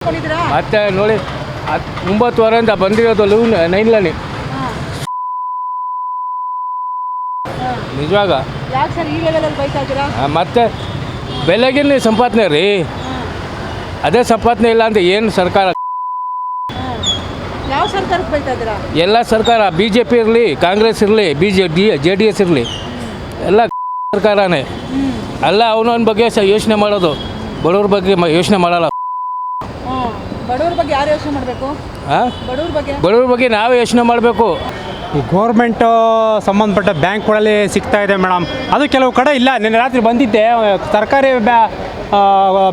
ಮತ್ತೆ ನೋಡಿ 9 ವಾರದಿಂದ ಬಂದಿರೋದು ನೈನ್ ಲೈನ್ ನಿಜವಾಗ ಯಾಕೆ ಸರ್ ಈ ಲೆವೆಲಲ್ಲಿ ಬೈತಾ ಇದ್ದೀರಾ? ಮತ್ತೆ ಬೆಲೆಗಿನ ಸಂಪಾದನೆ ರೀ, ಅದೇ ಸಂಪಾದನೆ ಇಲ್ಲ ಅಂತ ಏನು ಸರ್ಕಾರ? ಯಾವ ಸರ್ಕಾರಕ್ಕೆ ಬೈತಾ ಇದ್ದೀರಾ? ಎಲ್ಲ ಸರ್ಕಾರ BJP ಇರಲಿ, ಕಾಂಗ್ರೆಸ್ ಇರಲಿ, JDS ಇರಲಿ, ಎಲ್ಲ ಸರ್ಕಾರನೇ. ಎಲ್ಲ ಅವನವನ ಬಗ್ಗೆ ಯೋಚನೆ ಮಾಡೋದು, ಬಡವ್ರ ಬಗ್ಗೆ ಯೋಚನೆ ಮಾಡಲ್ಲ. ಬಡವ್ರ ಬಗ್ಗೆ ಯಾರು ಯೋಚನೆ ಮಾಡಬೇಕು? ಬಡವ್ರ ಬಗ್ಗೆ ನಾವೇ ಯೋಚನೆ ಮಾಡಬೇಕು. ಈ ಗೋರ್ಮೆಂಟು ಸಂಬಂಧಪಟ್ಟ ಬ್ಯಾಂಕ್ಗಳಲ್ಲಿ ಸಿಗ್ತಾ ಇದೆ ಮೇಡಮ್, ಅದು ಕೆಲವು ಕಡೆ ಇಲ್ಲ. ನಿನ್ನೆ ರಾತ್ರಿ ಬಂದಿದ್ದೆ, ಸರ್ಕಾರಿ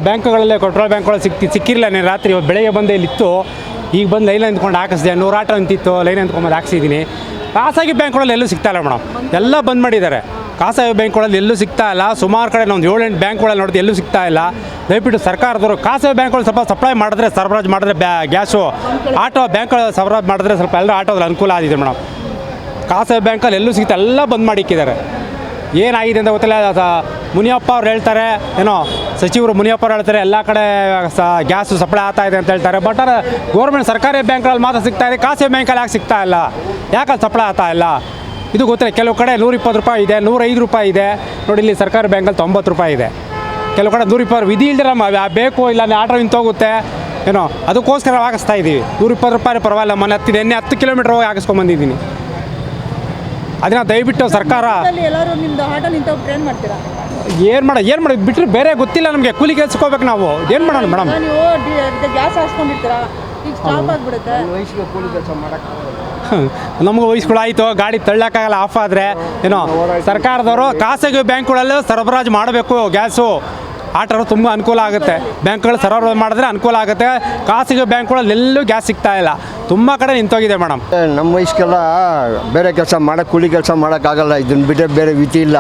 ಬ್ಯಾಂಕ್ಗಳಲ್ಲಿ ಪೆಟ್ರೋಲ್ ಬ್ಯಾಂಕ್ಗಳಲ್ಲಿ ಸಿಕ್ಕಿರಲಿಲ್ಲ. ನಿನ್ನೆ ರಾತ್ರಿ ಬೆಳಗ್ಗೆ ಬಂದು ಇಲ್ಲಿತ್ತು, ಈಗ ಬಂದು ಲೈನ್ ಅಂದ್ಕೊಂಡು ಹಾಕಿಸಿದೆ. 100 ಆಟೋ ಅಂತಿತ್ತು, ಲೈನ್ ಅಂದ್ಕೊಂಬಂದು ಹಾಕ್ಸಿದ್ದೀನಿ. ಖಾಸಗಿ ಬ್ಯಾಂಕ್ಗಳಲ್ಲಿ ಎಲ್ಲೂ ಸಿಗ್ತಾ ಇಲ್ಲ ಮೇಡಮ್, ಎಲ್ಲ ಬಂದ್ ಮಾಡಿದ್ದಾರೆ. ಖಾಸಗಿ ಬ್ಯಾಂಕ್ಗಳಲ್ಲಿ ಎಲ್ಲೂ ಸಿಗ್ತಾ ಇಲ್ಲ. ಸುಮಾರು ಕಡೆ ಒಂದು 7-8 ಬ್ಯಾಂಕ್ಗಳಲ್ಲಿ ನೋಡಿದ್ರೆ ಎಲ್ಲೂ ಸಿಗ್ತಾ ಇಲ್ಲ. ದಯವಿಟ್ಟು ಸರ್ಕಾರದವರು ಖಾಸಗಿ ಬ್ಯಾಂಕ್ಗಳು ಸ್ವಲ್ಪ ಸಪ್ಲೈ ಮಾಡಿದ್ರೆ, ಸರಬರಾಜು ಮಾಡಿದ್ರೆ, ಗ್ಯಾಸು ಆಟೋ ಬ್ಯಾಂಕ್ಗಳು ಸರಬರಾಜು ಮಾಡಿದ್ರೆ ಸ್ವಲ್ಪ ಎಲ್ಲರೂ ಆಟೋದಲ್ಲಿ ಅನುಕೂಲ ಆಗಿದೆ ಮೇಡಮ್. ಖಾಸಗಿ ಬ್ಯಾಂಕಲ್ಲಿ ಎಲ್ಲೂ ಸಿಗ್ತಾ, ಎಲ್ಲ ಬಂದ್ ಮಾಡಿಕ್ಕಿದ್ದಾರೆ. ಏನಾಗಿದೆ ಅಂತ ಗೊತ್ತಿಲ್ಲ. ಮುನಿಯಪ್ಪ ಅವ್ರು ಹೇಳ್ತಾರೆ, ಏನೋ ಸಚಿವರು ಮುನಿಯಪ್ಪ ಅವ್ರು ಹೇಳ್ತಾರೆ ಎಲ್ಲ ಕಡೆ ಗ್ಯಾಸು ಸಪ್ಲೈ ಆಗ್ತಾ ಇದೆ ಅಂತ ಹೇಳ್ತಾರೆ. ಬಟ್ ಗೌರ್ಮೆಂಟ್ ಸರ್ಕಾರಿ ಬ್ಯಾಂಕ್ಗಳಲ್ಲಿ ಮಾತ್ರ ಸಿಗ್ತಾ ಇದೆ, ಖಾಸಗಿ ಬ್ಯಾಂಕಲ್ಲಿ ಯಾಕೆ ಸಿಗ್ತಾ ಇಲ್ಲ? ಯಾಕಲ್ಲಿ ಸಪ್ಲೈ ಆಗ್ತಾ ಇಲ್ಲ ಇದು ಗೊತ್ತಿಲ್ಲ. ಕೆಲವು ಕಡೆ 120 ರೂಪಾಯಿ ಇದೆ, 105 ರೂಪಾಯಿ ಇದೆ ನೋಡಿ. ಇಲ್ಲಿ ಸರ್ಕಾರಿ ಬ್ಯಾಂಕಲ್ಲಿ 90 ರೂಪಾಯಿ ಇದೆ. ಕೆಲವು ಕಡೆ 120 ವಿಧಿ ಇಲ್ದಿರ ಬೇಕು, ಇಲ್ಲ ಆಟೋ ನಿಂತೋಗುತ್ತೆ ಏನೋ, ಅದಕ್ಕೋಸ್ಕರ ಹಾಕಿಸ್ತಾ ಇದ್ದೀವಿ. 120 ರೂಪಾಯಿ ಪರವಾಗಿಲ್ಲ. ಮನೆ ಎನ್ನೆ 10 ಕಿಲೋಮೀಟ್ರ್ ಹೋಗಿ ಹಾಕಿಸ್ಕೊಂಬಂದಿದ್ದೀನಿ. ಅದನ್ನ ದಯವಿಟ್ಟು ಸರ್ಕಾರ ಎಲ್ಲರೂ ನಿಮ್ದು ಆಟೋ ನಿಂತೋಗ್ಬಿಟ್ರೆ ಏನು ಮಾಡ್ತೀರಾ? ಏನು ಮಾಡೋದು ಬಿಟ್ಟರೆ ಬೇರೆ ಗೊತ್ತಿಲ್ಲ ನಮಗೆ. ಕೂಲಿ ಕೆಲ್ಸಕ್ಕೆ ಹೋಗ್ಬೇಕು ನಾವು, ಏನು ಮಾಡೋಣ ಮೇಡಮ್? ನೀವು ಗ್ಯಾಸ್ ಹಾಕ್ಸ್ಕೊಂಡಿರ್ತೀರಾ, ಈಗ ಸ್ಟಾಪ್ ಆಗಿಬಿಡುತ್ತೆ. ಕೂಲಿ ಕೆಲಸ ಮಾಡೋಕ್ಕೆ ನಮ್ಗೆ ವಯಸ್ಸುಗಳಾಯಿತು, ಗಾಡಿ ತಳ್ಳೋಕ್ಕಾಗಲ್ಲ ಆಫ್ ಆದರೆ. ಏನೋ ಸರ್ಕಾರದವರು ಖಾಸಗಿ ಬ್ಯಾಂಕ್ಗಳಲ್ಲೂ ಸರಬರಾಜು ಮಾಡಬೇಕು ಗ್ಯಾಸು. ಆಟೋ ತುಂಬ ಅನುಕೂಲ ಆಗುತ್ತೆ. ಬ್ಯಾಂಕ್ಗಳು ಸರಬರಾಜು ಮಾಡಿದ್ರೆ ಅನುಕೂಲ ಆಗುತ್ತೆ. ಖಾಸಗಿ ಬ್ಯಾಂಕ್ಗಳಲ್ಲಿ ಎಲ್ಲೂ ಗ್ಯಾಸ್ ಸಿಗ್ತಾ ಇಲ್ಲ, ತುಂಬ ಕಡೆ ನಿಂತೋಗಿದೆ ಮೇಡಮ್. ನಮ್ಮ ವಯಸ್ಸಿಗೆಲ್ಲ ಬೇರೆ ಕೆಲಸ ಮಾಡೋಕ್ಕೆ, ಕೂಲಿ ಕೆಲಸ ಮಾಡೋಕ್ಕಾಗಲ್ಲ. ಇದನ್ನು ಬಿಟ್ಟರೆ ಬೇರೆ ವಿಧಿ ಇಲ್ಲ.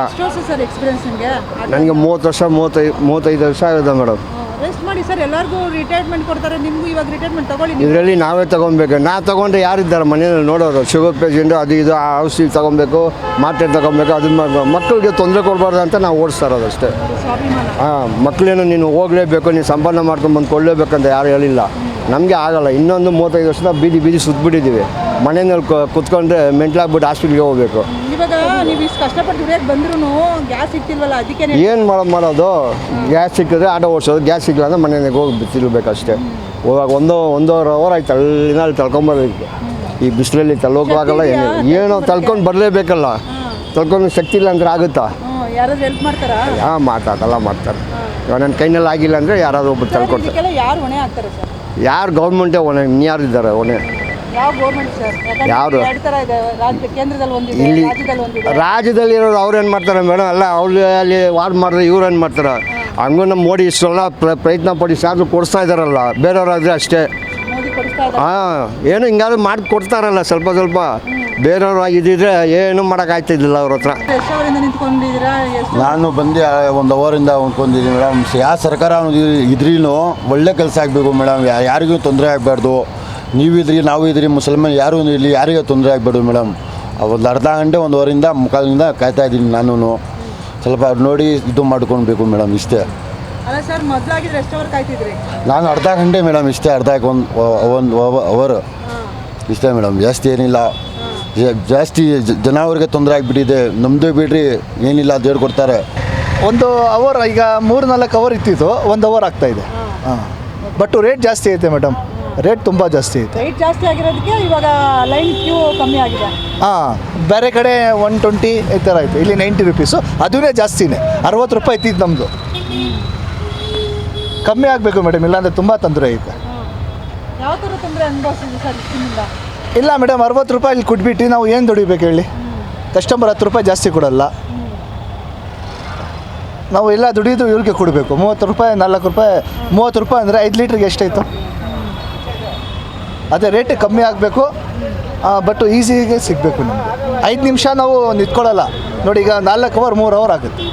ಸರ್ ಎಕ್ಸ್ಪೀರಿಯನ್ಸ್ ನಿಮಗೆ? ನನಗೆ 30 ವರ್ಷ 35 ವರ್ಷ ಆಗಿದೆ ಮೇಡಮ್. ರೆಸ್ಟ್ ಮಾಡಿ ಸರ್, ಎಲ್ಲರಿಗೂ ರಿಟೈರ್ಮೆಂಟ್ ಕೊಡ್ತಾರೆ, ನಿಮಗೂ ಇವಾಗ ರಿಟೈರ್ಮೆಂಟ್ ತಗೊಳ್ಳಿ. ಇದರಲ್ಲಿ ನಾವೇ ತೊಗೊಬೇಕು. ನಾ ತೊಗೊಂಡ್ರೆ ಯಾರಿದ್ದಾರೆ ಮನೇಲಿ ನೋಡೋರು? ಶುಗರ್ ಪೇಷೆಂಟು, ಅದು ಇದು ಔಷಧಿ ತೊಗೊಬೇಕು, ಮಾತ್ರೆ ತೊಗೊಬೇಕು. ಅದನ್ನ ಮಕ್ಕಳಿಗೆ ತೊಂದರೆ ಕೊಡಬಾರ್ದು ಅಂತ ನಾವು ಓಡಿಸ್ತಾ ಇರೋದು ಅಷ್ಟೇ. ಮಕ್ಕಳೇನು ನೀನು ಹೋಗಲೇಬೇಕು, ನೀನು ಸಂಪಾದನೆ ಮಾಡ್ಕೊಂಡು ಬಂದು ಕೊಡಲೇಬೇಕಂತ ಯಾರು ಹೇಳಿಲ್ಲ. ನಮಗೆ ಆಗಲ್ಲ. ಇನ್ನೊಂದು 35 ವರ್ಷದ ಬೀದಿ ಸುತ್ತಬಿಟ್ಟಿದ್ದೀವಿ. ಮನೆಯಲ್ಲಿ ಕುತ್ಕೊಂಡ್ರೆ ಮೆಂಟ್ಲಾಗ್ಬಿಟ್ಟು ಹಾಸ್ಪಿಟ್ಲಿಗೆ ಹೋಗಬೇಕು. ಇವಾಗ ನೀವು ಇಷ್ಟು ಕಷ್ಟಪಟ್ಟು ದುಡಿಯೋಕೆ ಬಂದ್ರೂ ಗ್ಯಾಸ್ ಸಿಕ್ತಿಲ್ವಲ್ಲ, ಅದಕ್ಕೆ ಏನು ಮಾಡೋದು? ಗ್ಯಾಸ್ ಸಿಕ್ಕಿದ್ರೆ ಆಟೋ ಓಡಿಸೋದು, ಗ್ಯಾಸ್ ಸಿಕ್ಕಿಲ್ಲ ಅಂದರೆ ಮನೆಗೆ ಹೋಗಿ ತಿರುಗಬೇಕಷ್ಟೇ. ಇವಾಗ ಒಂದೂವರೆ ಅವರ್ ಆಯ್ತು ಅಲ್ಲಿ ತಳ್ಕೊಂಬರ್ಬೇಕು. ಈ ಬಿಸಿಲಲ್ಲಿ ತಳ್ಳೋಕ್ಕಾಗಲ್ಲ. ಏನೋ ತಳ್ಕೊಂಡು ಬರಲೇಬೇಕಲ್ಲ. ತಳ್ಕೊಂಡು ಶಕ್ತಿ ಇಲ್ಲ ಅಂದರೆ ಆಗುತ್ತಾ? ಯಾರಾದ್ರೂ ಹೆಲ್ಪ್ ಮಾಡ್ತಾರಾ? ಮಾಡ್ತಾರೆ. ಇವಾಗ ನನ್ನ ಕೈನಲ್ಲಿ ಆಗಿಲ್ಲ ಅಂದರೆ ಯಾರಾದರೂ ಒಬ್ಬರು ತಳ್ಕೊಡ್ತಾರೆ. ಯಾರು ಹೊಣೆ ಆಗ್ತಾರೆ ಸರ್? ಯಾರು ಗೌರ್ಮೆಂಟೇ ಹೊಣೆ? ಇನ್ಯಾರಿದ್ದಾರೆ ಹೊಣೆ? ಯಾವ ಗೌರ್ಮೆಂಟ್ ಸರ್? ಯಾರು? ಕೇಂದ್ರದಲ್ಲಿ ಒಂದಿದೆ, ಇಲ್ಲಿ ರಾಜ್ಯದಲ್ಲಿ ಒಂದಿದೆ. ರಾಜ್ಯದಲ್ಲಿ ಇರೋರು ಅವ್ರು ಏನು ಮಾಡ್ತಾರೆ ಮೇಡಮ್? ಅಲ್ಲ ಅವ್ರು ಅಲ್ಲಿ ವಾರ್ಡ್ ಮಾಡಿದ್ರೆ ಇವ್ರು ಏನು ಮಾಡ್ತಾರೆ? ಹಂಗೂ ನಮ್ಮ ಮೋದಿ ಇಷ್ಟೆಲ್ಲ ಪ್ರಯತ್ನ ಪಡಿ ಸಾಧ್ಯ ಕೊಡಿಸ್ತಾ ಇದ್ದಾರಲ್ಲ. ಬೇರೆಯವ್ರಾದರೆ ಅಷ್ಟೇ. ಮೋದಿ ಕೊಡಿಸ್ತಾ ಇದ್ದಾರೆ. ಏನು ಹಿಂಗಾದ್ರು ಮಾಡಿ ಕೊಡ್ತಾರಲ್ಲ ಸ್ವಲ್ಪ. ಬೇರೆಯವ್ರು ಆಗಿದ್ದಿದ್ರೆ ಏನು ಮಾಡೋಕ್ಕಾಗ್ತಿದ್ದಿಲ್ಲ ಅವ್ರ ಹತ್ರ. ಎಷ್ಟು ಅವರಿಂದ ನಿಂತ್ಕೊಂಡಿದ್ದೀರಾ? ನಾನು ಬಂದು 1 ಅವರಿಂದ ಅಂದ್ಕೊಂಡಿದ್ದೀನಿ ಮೇಡಮ್. ಯಾವ ಸರ್ಕಾರ ಇದ್ರೂ ಒಳ್ಳೆ ಕೆಲಸ ಆಗಬೇಕು ಮೇಡಮ್. ಯಾರಿಗೂ ತೊಂದರೆ ಆಗಬಾರ್ದು. ನೀವಿದ್ರಿ, ನಾವು ಇದ್ರಿ, ಮುಸಲ್ಮಾನ್ ಯಾರೂ ಇರಲಿ, ಯಾರಿಗೂ ತೊಂದರೆ ಆಗಬಾರ್ದು ಮೇಡಮ್. ಒಂದು ಅರ್ಧ ಗಂಟೆ 1 ಅವರಿಂದ ಮುಕ್ಕಾಲಿಂದ ಕಾಯ್ತಾ ಇದ್ದೀನಿ. ನಾನು ಸ್ವಲ್ಪ ನೋಡಿ ಇದು ಮಾಡ್ಕೊಳ್ಬೇಕು ಮೇಡಮ್, ಇಷ್ಟೇ. ಅಲ್ಲ ಸರ್, ಮೊದಲಾಗಿದ್ರೆ ಎಷ್ಟು ಅವರ್ ಕಾಯ್ತಿದ್ರಿ? ನಾನು ಅರ್ಧ ಗಂಟೆ ಮೇಡಮ್, ಇಷ್ಟೇ. ಒಂದು ಅವರ್ ಇಷ್ಟೇ ಮೇಡಮ್, ಜಾಸ್ತಿ ಏನಿಲ್ಲ. ಜಾಸ್ತಿ ಜನವ್ರಿಗೆ ತೊಂದರೆ ಆಗಿಬಿಟ್ಟಿದೆ. ನಮ್ಮದು ಬಿಡ್ರಿ, ಏನಿಲ್ಲ ಅದು ಹೇಳ್ಕೊಡ್ತಾರೆ. 1 ಅವರ್ ಈಗ 3-4 ಅವರ್ ಇತ್ತಿತ್ತು, 1 ಅವರ್ ಆಗ್ತಾಯಿದೆ. ಬಟ್ ರೇಟ್ ಜಾಸ್ತಿ ಐತೆ ಮೇಡಮ್, ರೇಟ್ ತುಂಬ ಜಾಸ್ತಿ ಐತೆ. ರೇಟ್ ಜಾಸ್ತಿ ಆಗಿರೋದಕ್ಕೆ ಇವಾಗ ಲೈನ್ ಕ್ಯೂ ಕಮ್ಮಿ ಆಗಿದೆ. ಬೇರೆ ಕಡೆ 120 ಈ ಥರ ಐತೆ, ಇಲ್ಲಿ 90 ರುಪೀಸು. ಅದೂ ಜಾಸ್ತಿನೇ. 60 ರೂಪಾಯಿ ಇತ್ತಿದ್ದು ನಮ್ಮದು. ಕಮ್ಮಿ ಆಗಬೇಕು ಮೇಡಮ್, ಇಲ್ಲಾಂದರೆ ತುಂಬ ತೊಂದರೆ ಐತೆ. ಯಾವ ಥರ ತೊಂದರೆ ಅನುಭವಿಸಿದೆ ಸರ್ ಇಷ್ಟಿನಿಂದ? ಇಲ್ಲ ಮೇಡಮ್, 60 ರೂಪಾಯಿ ಇಲ್ಲಿ ಕೊಟ್ಬಿಟ್ಟು ನಾವು ಏನು ದುಡಿಬೇಕು ಹೇಳಿ? ಕಸ್ಟಮರ್ 10 ರೂಪಾಯಿ ಜಾಸ್ತಿ ಕೊಡಲ್ಲ. ನಾವು ಎಲ್ಲ ದುಡಿಯೋದು ಇವ್ರಿಗೆ ಕೊಡಬೇಕು. 30 ರೂಪಾಯಿ 4 ರೂಪಾಯಿ 30 ರೂಪಾಯಿ ಅಂದರೆ 5 ಲೀಟ್ರಿಗೆ ಎಷ್ಟಾಯಿತು? ಅದೇ ರೇಟ್ ಕಮ್ಮಿ ಆಗಬೇಕು. ಬಟ್ ಈಸಿಗೆ ಸಿಗಬೇಕು ನಮಗೆ. 5 ನಿಮಿಷ ನಾವು ನಿಂತ್ಕೊಳ್ಳಲ್ಲ ನೋಡಿ. ಈಗ 4 ಅವರ್ 3 ಅವರ್ ಆಗುತ್ತೆ.